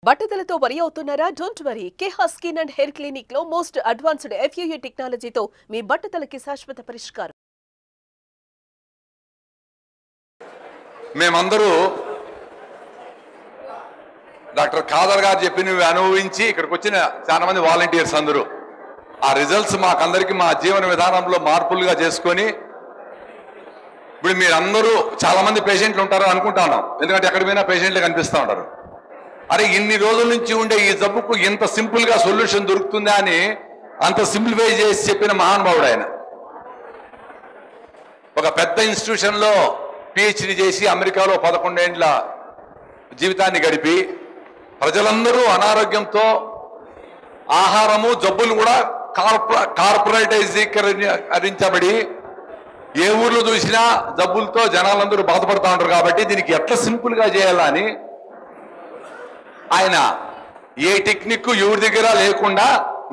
బట్టతలతో వరి అవుతున్నారా? Don't worry. Keha skin and hair clinic లో మోస్ట్ అడ్వాన్స్డ్ FUE టెక్నాలజీతో మీ బట్టతలకి శాశ్వత పరిష్కారం. మేమందరూ డాక్టర్ ఖాదర్ గారు చెప్పినవి అనుభవించి ఇక్కడికి వచ్చిన చాలా మంది వాలంటీర్స్ అందరూ ఆ రిజల్ట్స్ మాకందరికి మా జీవన విధానంలో మార్పులుగా చేసుకొని ఇప్పుడు మీరందరూ చాలా మంది పేషెంట్లు ఉంటారు అనుకుంటున్నాం. ఎందుకంటే ఎక్కడ పోయినా పేషెంట్లు కనిపిస్తూ ఉంటారు. అరే ఇన్ని రోజుల నుంచి ఉండే ఈ జబ్బుకు ఇంత సింపుల్ గా సొల్యూషన్ దొరుకుతుందా అని అంత సింప్లిఫై చేసి చెప్పిన మహానుభావుడు ఆయన. ఒక పెద్ద ఇన్స్టిట్యూషన్ లో PhD చేసి అమెరికాలో 11 ఏళ్ల జీవితాన్ని గడిపి ప్రజలందరూ అనారోగ్యంతో ఆహారము జబ్బులు కూడా కార్పొరేటైజీకరించబడి ఏ ఊర్లో చూసినా జబ్బులతో జనాలందరూ బాధపడుతూ ఉంటారు. కాబట్టి దీనికి ఎట్లా సింపుల్ గా చేయాలని ఆయన ఏ టెక్నిక్ ఎవరి దగ్గర లేకుండా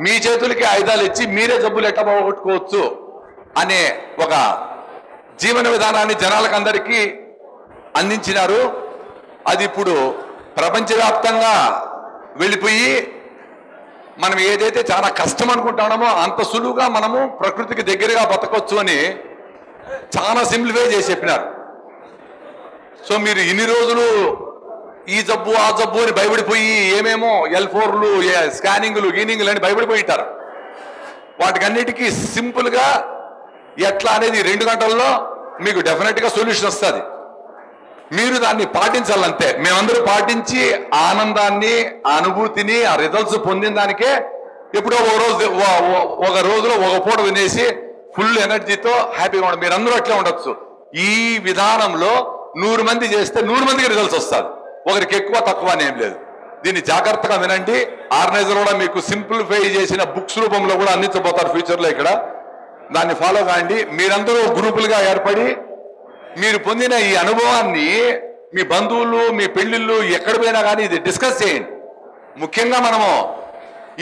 మీ చేతులకి ఆయుధాలు ఇచ్చి మీరే జబ్బులు ఎట్లా పోగొట్టుకోవచ్చు అనే ఒక జీవన విధానాన్ని జనాలకు అందరికీ అందించినారు. అది ఇప్పుడు ప్రపంచవ్యాప్తంగా వెళ్ళిపోయి మనం ఏదైతే చాలా కష్టం అనుకుంటున్నామో అంత సులువుగా మనము ప్రకృతికి దగ్గరగా బతకొచ్చు అని చాలా సింప్లిఫై చేసి చెప్పినారు. సో మీరు ఇన్ని రోజులు ఈ జబ్బు ఆ జబ్బు అని భయపడిపోయి ఏమేమో L4లు స్కానింగ్లు గీనింగ్లు అని భయపడిపోయి ఉంటారు. వాటికన్నిటికీ సింపుల్ గా ఎట్లా అనేది 2 గంటల్లో మీకు డెఫినెట్ గా సొల్యూషన్ వస్తుంది. మీరు దాన్ని పాటించాలంతే. మేమందరూ పాటించి ఆనందాన్ని అనుభూతిని ఆ రిజల్ట్స్ పొందిన దానికే ఎప్పుడో ఒక రోజులో ఒక పూట వినేసి ఫుల్ ఎనర్జీతో హ్యాపీగా ఉండాలి. మీరందరూ అట్లా ఉండొచ్చు. ఈ విధానంలో 100 మంది చేస్తే 100 మందికి రిజల్ట్స్ వస్తుంది. ఒకరికి ఎక్కువ తక్కువ అనేం లేదు. దీన్ని జాగ్రత్తగా వినండి. ఆర్గనైజర్ కూడా మీకు సింప్లిఫై చేసిన బుక్స్ రూపంలో కూడా అందించబోతారు ఫ్యూచర్లో. ఇక్కడ దాన్ని ఫాలో కాండి. మీరందరూ గ్రూపులుగా ఏర్పడి మీరు పొందిన ఈ అనుభవాన్ని మీ బంధువులు మీ పెళ్లిళ్ళు ఎక్కడ పోయినా కానీ ఇది డిస్కస్ చేయండి. ముఖ్యంగా మనము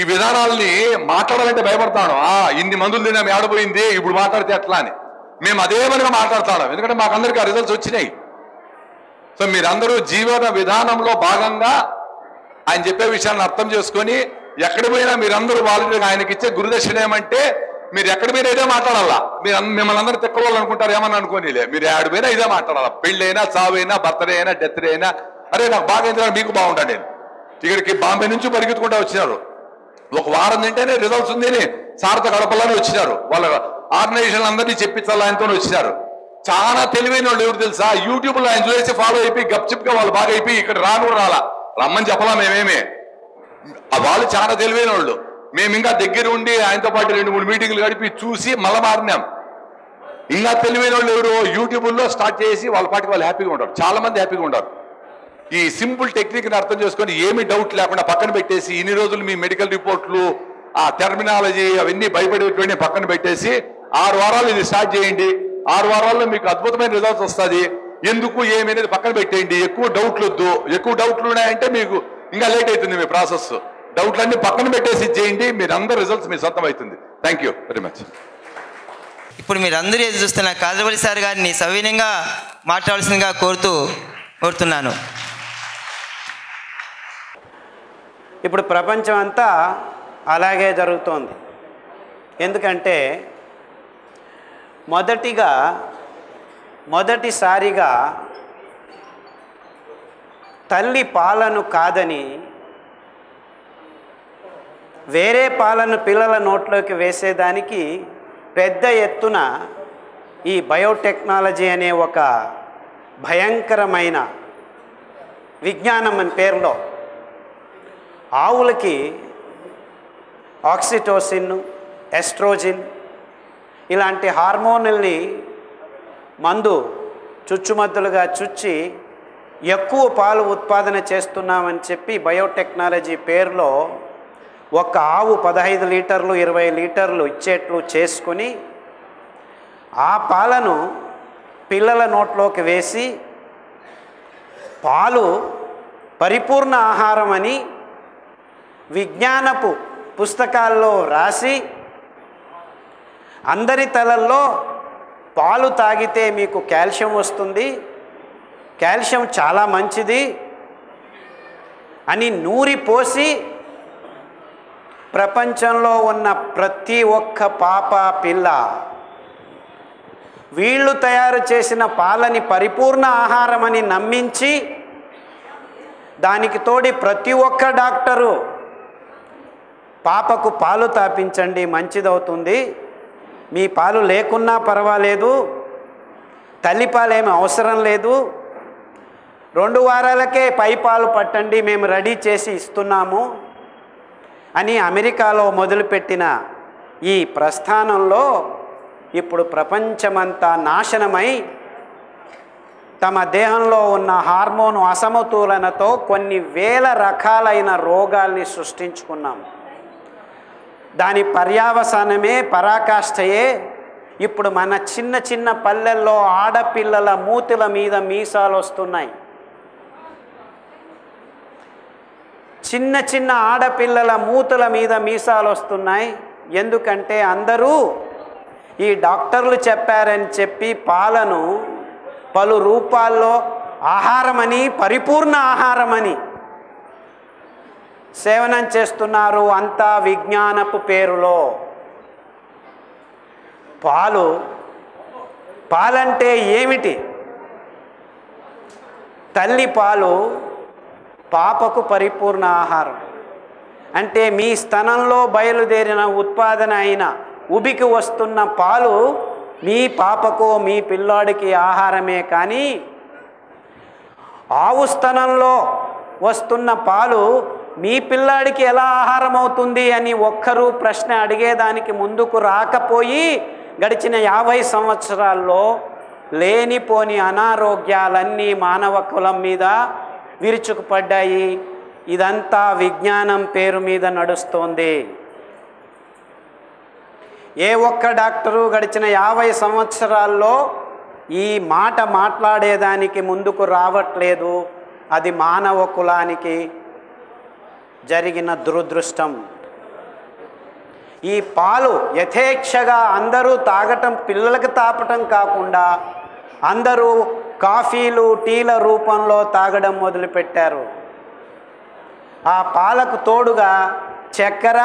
ఈ విధానాల్ని మాట్లాడాలంటే భయపడతాను. ఇన్ని మందులు తిన్నా ఆడిపోయింది ఇప్పుడు మాట్లాడితే ఎట్లా అని మేము అదే పనిగా మాట్లాడతాం. ఎందుకంటే మాకందరికీ ఆ రిజల్ట్స్ వచ్చినాయి. సో మీరందరూ జీవన విధానంలో భాగంగా ఆయన చెప్పే విషయాన్ని అర్థం చేసుకొని ఎక్కడ పోయినా మీరందరూ వాలంటీర్గా ఆయనకి ఇచ్చే గురుదక్షిణ ఏమంటే మీరు ఎక్కడ పోయినా ఇదే మాట్లాడాలా. మిమ్మల్ని అందరూ తిక్కవాలనుకుంటారు ఏమని అనుకోనిలే. మీరు ఆడిపోయినా ఇదే మాట్లాడాలా. పెళ్ళైనా చావైనా బర్త్డే అయినా డెత్ అయినా అరే నాకు బాగా ఎందుకంటే మీకు బాగుంటాను. నేను ఇక్కడికి బాంబే నుంచి పరిగెత్తుకుంటూ వచ్చినారు. ఒక వారం తింటేనే రిజల్ట్స్ ఉంది అని సారథ గడపలని వచ్చినారు. వాళ్ళ ఆర్గనైజేషన్ అందరినీ చెప్పించాలి ఆయనతో వచ్చినారు. చాలా తెలివైన వాళ్ళు ఎవరు తెలుసా? యూట్యూబ్ లో ఆయన చూసి ఫాలో అయిపోయి గప్చిప్ గా వాళ్ళు బాగా అయిపోయి ఇక్కడ రాలా రమ్మని చెప్పలా. మేమేమే వాళ్ళు చాలా తెలివైన వాళ్ళు. మేము ఇంకా దగ్గర ఉండి ఆయనతో పాటు 2-3 మీటింగ్లు గడిపి చూసి మళ్ళా మారినాం. ఇంకా తెలివైన వాళ్ళు ఎవరు యూట్యూబ్లో స్టార్ట్ చేసి వాళ్ళ పాటికి వాళ్ళు హ్యాపీగా ఉంటారు. చాలా మంది హ్యాపీగా ఉంటారు. ఈ సింపుల్ టెక్నిక్ని అర్థం చేసుకొని ఏమీ డౌట్ లేకుండా పక్కన పెట్టేసి ఇన్ని రోజులు మీ మెడికల్ రిపోర్ట్లు ఆ టెర్మినాలజీ అవన్నీ భయపడేటువంటి పక్కన పెట్టేసి 6 వారాలు ఇది స్టార్ట్ చేయండి. 6 వారాల్లో మీకు అద్భుతమైన రిజల్ట్స్ వస్తుంది. ఎందుకు ఏమనేది పక్కన పెట్టేయండి. ఎక్కువ డౌట్లు వద్దు. ఎక్కువ డౌట్లు ఉన్నాయంటే మీకు ఇంకా లేట్ అవుతుంది మీ ప్రాసెస్. డౌట్లన్నీ పక్కన పెట్టేసి చేయండి. మీరు అందరు రిజల్ట్స్ మీ సొంతం అవుతుంది. Thank you very much. ఇప్పుడు మీరు అందరూ ఎదురు చూస్తున్న కాదరవల్లి సార్ గారిని సవినయంగా మాట్లాడాల్సిందిగా కోరుతున్నాను. ఇప్పుడు ప్రపంచం అంతా అలాగే జరుగుతోంది. ఎందుకంటే మొదటిసారిగా తల్లి పాలను కాదని వేరే పాలను పిల్లల నోట్లోకి వేసేదానికి పెద్ద ఎత్తున ఈ బయోటెక్నాలజీ అనే ఒక భయంకరమైన విజ్ఞానం అని పేరులో ఆవులకి ఆక్సిటోసిన్, ఎస్ట్రోజిన్ ఇలాంటి హార్మోన్లని చుచ్చుమద్దులుగా చుచ్చి ఎక్కువ పాలు ఉత్పాదన చేస్తున్నామని చెప్పి బయోటెక్నాలజీ పేరులో ఒక ఆవు 15 లీటర్లు 20 లీటర్లు ఇచ్చేట్లు చేసుకుని ఆ పాలను పిల్లల నోట్లోకి వేసి పాలు పరిపూర్ణ ఆహారం అని విజ్ఞానపు పుస్తకాల్లో రాసి అందరి తలల్లో పాలు తాగితే మీకు కాల్షియం వస్తుంది, కాల్షియం చాలా మంచిది, అని నూరిపోసి ప్రపంచంలో ఉన్న ప్రతి ఒక్క పాప పిల్ల వీళ్ళు తయారు చేసిన పాలని పరిపూర్ణ ఆహారం అని నమ్మించి, దానికి తోడి ప్రతి ఒక్క డాక్టరు పాపకు పాలు తాపించండి మంచిదవుతుంది, మీ పాలు లేకున్నా పర్వాలేదు, తల్లిపాలేమి అవసరం లేదు, 2 వారాలకే పాలు పట్టండి, మేము రెడీ చేసి ఇస్తున్నాము అని అమెరికాలో మొదలుపెట్టిన ఈ ప్రస్థానంలో ఇప్పుడు ప్రపంచమంతా నాశనమై తమ దేహంలో ఉన్న హార్మోను అసమతులనతో కొన్ని వేల రకాలైన రోగాల్ని సృష్టించుకున్నాం. దాని పర్యావసానమే పరాకాష్ఠయే ఇప్పుడు మన చిన్న చిన్న పల్లెల్లో ఆడపిల్లల మూతుల మీద మీసాలు వస్తున్నాయి. చిన్న చిన్న ఆడపిల్లల మూతుల మీద మీసాలు వస్తున్నాయి. ఎందుకంటే అందరూ ఈ డాక్టర్లు చెప్పారని చెప్పి పాలను పలు రూపాల్లో ఆహారమని, పరిపూర్ణ ఆహారమని సేవనం చేస్తున్నారు. అంతా విజ్ఞానపు పేరులో. పాలంటే ఏమిటి? తల్లి పాలు పాపకు పరిపూర్ణ ఆహారం. అంటే మీ స్తనంలో బయలుదేరిన ఉత్పాదన అయిన ఉబికి వస్తున్న పాలు మీ పాపకు, మీ పిల్లాడికి ఆహారమే. కానీ ఆవు స్తనంలో వస్తున్న పాలు మీ పిల్లాడికి ఎలా ఆహారం అవుతుంది అని ఒక్కరూ ప్రశ్న అడిగేదానికి ముందుకు రాకపోయి గడిచిన 50 సంవత్సరాల్లో లేనిపోని అనారోగ్యాలన్నీ మానవ కులం మీద విరుచుకుపడ్డాయి. ఇదంతా విజ్ఞానం పేరు మీద నడుస్తోంది. ఏ ఒక్క డాక్టరు గడిచిన 50 సంవత్సరాల్లో ఈ మాట మాట్లాడేదానికి ముందుకు రావట్లేదు. అది మానవ కులానికి జరిగిన దురదృష్టం. ఈ పాలు యథేచ్ఛగా అందరూ తాగటం, పిల్లలకు తాపటం కాకుండా అందరూ కాఫీలు, టీల రూపంలో తాగడం మొదలుపెట్టారు. ఆ పాలకు తోడుగా చక్కెర,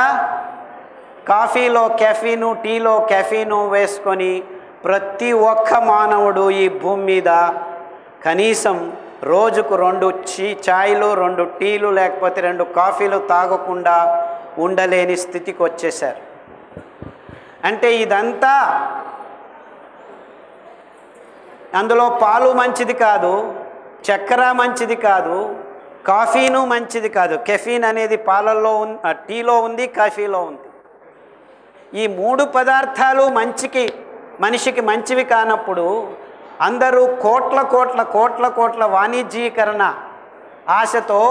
కాఫీలో కెఫీను, టీలో కెఫీను వేసుకొని ప్రతి ఒక్క మానవుడు ఈ భూమి మీద కనీసం రోజుకు 2 ఛాయ్లు, 2 టీలు లేకపోతే 2 కాఫీలు తాగకుండా ఉండలేని స్థితికి వచ్చేశారు. అంటే ఇదంతా అందులో పాలు మంచిది కాదు, చక్కెర మంచిది కాదు, కాఫీను మంచిది కాదు. కెఫీన్ అనేది పాలల్లో టీలో ఉంది, కాఫీలో ఉంది. ఈ 3 పదార్థాలు మనిషికి మంచివి కానప్పుడు అందరూ కోట్ల వాణిజ్యీకరణ ఆశతో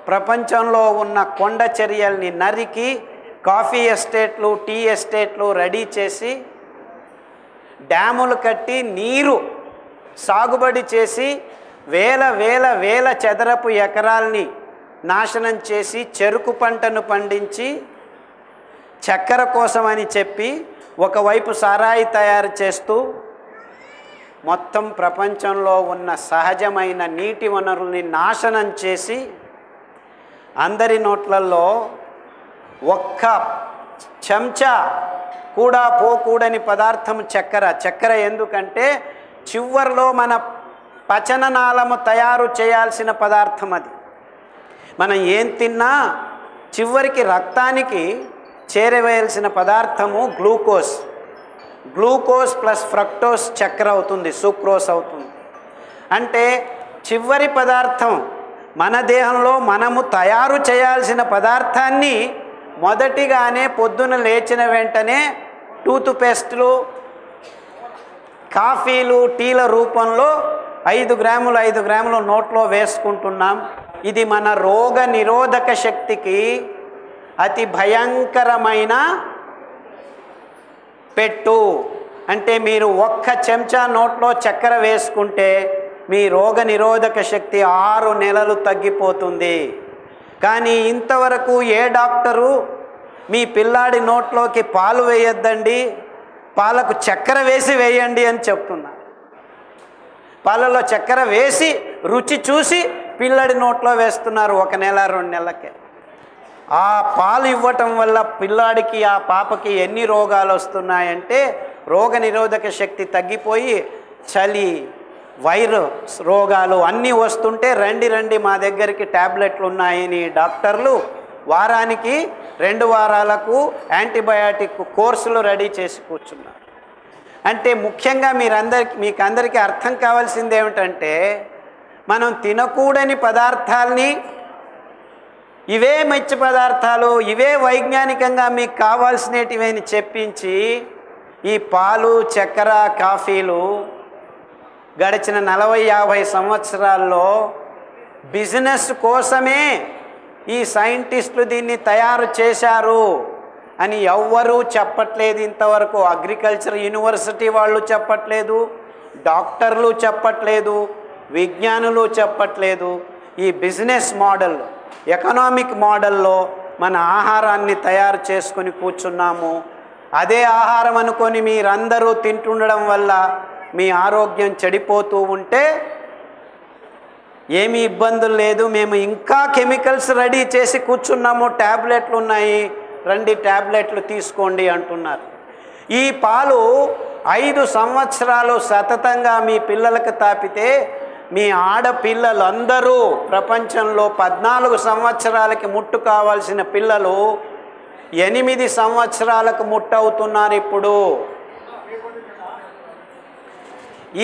ప్రపంచంలో ఉన్న కొండ చర్యల్ని నరికి కాఫీ ఎస్టేట్లు, టీ ఎస్టేట్లు రెడీ చేసి డ్యాములు కట్టి నీరు సాగుబడి చేసి వేల చదరపు ఎకరాల్ని నాశనం చేసి చెరుకు పంటను పండించి చక్కెర కోసమని చెప్పి ఒకవైపు సారాయి తయారు చేస్తూ మొత్తం ప్రపంచంలో ఉన్న సహజమైన నీటి వనరుల్ని నాశనం చేసి అందరి నోట్లలో ఒక్క చెంచా కూడా పోకూడని పదార్థం చక్కెర. ఎందుకంటే చివర్లో మన పచననాళము తయారు చేయాల్సిన పదార్థం అది. మనం ఏం తిన్నా చివరికి రక్తానికి చేరవేయాల్సిన పదార్థము గ్లూకోజ్ ప్లస్ ఫ్రక్టోస్ చక్కెర అవుతుంది, సుక్రోస్ అవుతుంది. అంటే చివరి పదార్థం మన దేహంలో మనము తయారు చేయాల్సిన పదార్థాన్ని మొదటిగానే పొద్దున లేచిన వెంటనే టూత్ పేస్టులు, కాఫీలు, టీల రూపంలో 5 గ్రాములు నోట్లో వేసుకుంటున్నాం. ఇది మన రోగ నిరోధక శక్తికి అతి భయంకరమైన పెట్టు. అంటే మీరు 1 చెంచా నోట్లో చక్కెర వేసుకుంటే మీ రోగ నిరోధక శక్తి 6 నెలలు తగ్గిపోతుంది. కానీ ఇంతవరకు ఏ డాక్టరు మీ పిల్లాడి నోట్లోకి పాలు వేయొద్దండి, పాలకు చక్కెర వేసి వేయండి అని చెప్తున్నా. పాలలో చక్కెర వేసి రుచి చూసి పిల్లడి నోట్లో వేస్తున్నారు 1 నెల 2 నెలలకే. ఆ పాలు ఇవ్వటం వల్ల పిల్లాడికి ఆ పాపకి ఎన్ని రోగాలు వస్తున్నాయంటే రోగ నిరోధక శక్తి తగ్గిపోయి చలి వైరస్ రోగాలు అన్నీ వస్తుంటే రండి మా దగ్గరికి ట్యాబ్లెట్లు ఉన్నాయని డాక్టర్లు వారానికి 2 వారాలకు యాంటీబయాటిక్ కోర్సులు రెడీ చేసి కూర్చున్నారు. అంటే ముఖ్యంగా మీకు అందరికీ అర్థం కావాల్సింది ఏమిటంటే మనం తినకూడని పదార్థాలని ఇవే మంచి పదార్థాలు ఇవే వైజ్ఞానికంగా మీకు కావాల్సినటివని చెప్పించి ఈ పాలు చక్కెర కాఫీలు గడిచిన 40-50 సంవత్సరాల్లో బిజినెస్ కోసమే ఈ సైంటిస్టులు దీన్ని తయారు చేశారు అని ఎవ్వరూ చెప్పట్లేదు. ఇంతవరకు అగ్రికల్చర్ యూనివర్సిటీ వాళ్ళు చెప్పట్లేదు, డాక్టర్లు చెప్పట్లేదు, విజ్ఞానులు చెప్పట్లేదు. ఈ బిజినెస్ మోడల్ ఎకనామిక్ మోడల్లో మన ఆహారాన్ని తయారు చేసుకొని కూర్చున్నాము. అదే ఆహారం అనుకొని మీరందరూ తింటుండడం వల్ల మీ ఆరోగ్యం చెడిపోతూ ఉంటే ఏమీ ఇబ్బందులు లేదు. మేము ఇంకా కెమికల్స్ రెడీ చేసి కూర్చున్నాము, ట్యాబ్లెట్లు ఉన్నాయి, రండి ట్యాబ్లెట్లు తీసుకోండి అంటున్నారు. ఈ పాలు 5 సంవత్సరాలు సతతంగా మీ పిల్లలకు తాపితే మీ ఆడపిల్లలందరూ ప్రపంచంలో 14 సంవత్సరాలకి ముట్టు కావాల్సిన పిల్లలు 8 సంవత్సరాలకు ముట్టవుతున్నారు ఇప్పుడు.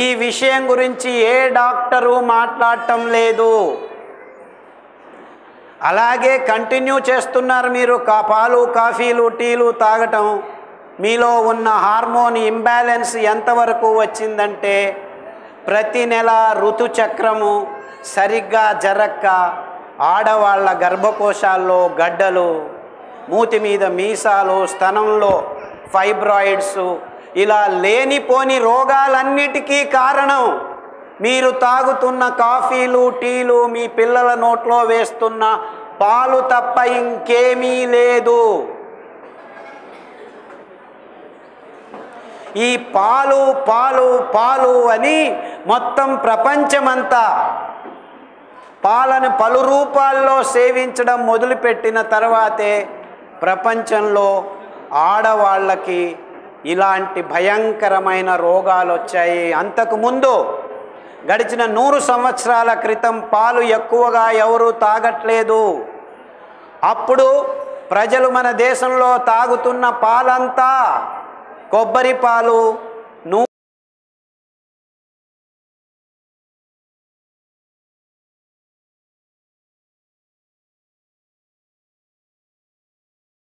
ఈ విషయం గురించి ఏ డాక్టరు మాట్లాడటం లేదు. అలాగే కంటిన్యూ చేస్తున్నారు మీరు పాలు కాఫీలు టీలు తాగటం. మీలో ఉన్న హార్మోన్ ఇంబ్యాలెన్స్ ఎంతవరకు వచ్చిందంటే ప్రతి నెల ఋతుచక్రము సరిగ్గా జరక్క ఆడవాళ్ళ గర్భకోశాల్లో గడ్డలు, మూతి మీద మీసాలు, స్తనంలో ఫైబ్రాయిడ్స్, ఇలా లేనిపోని రోగాలన్నిటికీ కారణం మీరు తాగుతున్న కాఫీలు టీలు, మీ పిల్లల నోట్లో వేస్తున్న పాలు తప్ప ఇంకేమీ లేదు. ఈ పాలు పాలు పాలు అని మొత్తం ప్రపంచమంతా పాలను పలు రూపాల్లో సేవించడం మొదలుపెట్టిన తర్వాతే ప్రపంచంలో ఆడవాళ్ళకి ఇలాంటి భయంకరమైన రోగాలు వచ్చాయి. అంతకుముందు గడిచిన 100 సంవత్సరాల క్రితం పాలు ఎక్కువగా ఎవరు తాగట్లేదు. అప్పుడు ప్రజలు మన దేశంలో తాగుతున్న పాలంతా కొబ్బరి పాలు,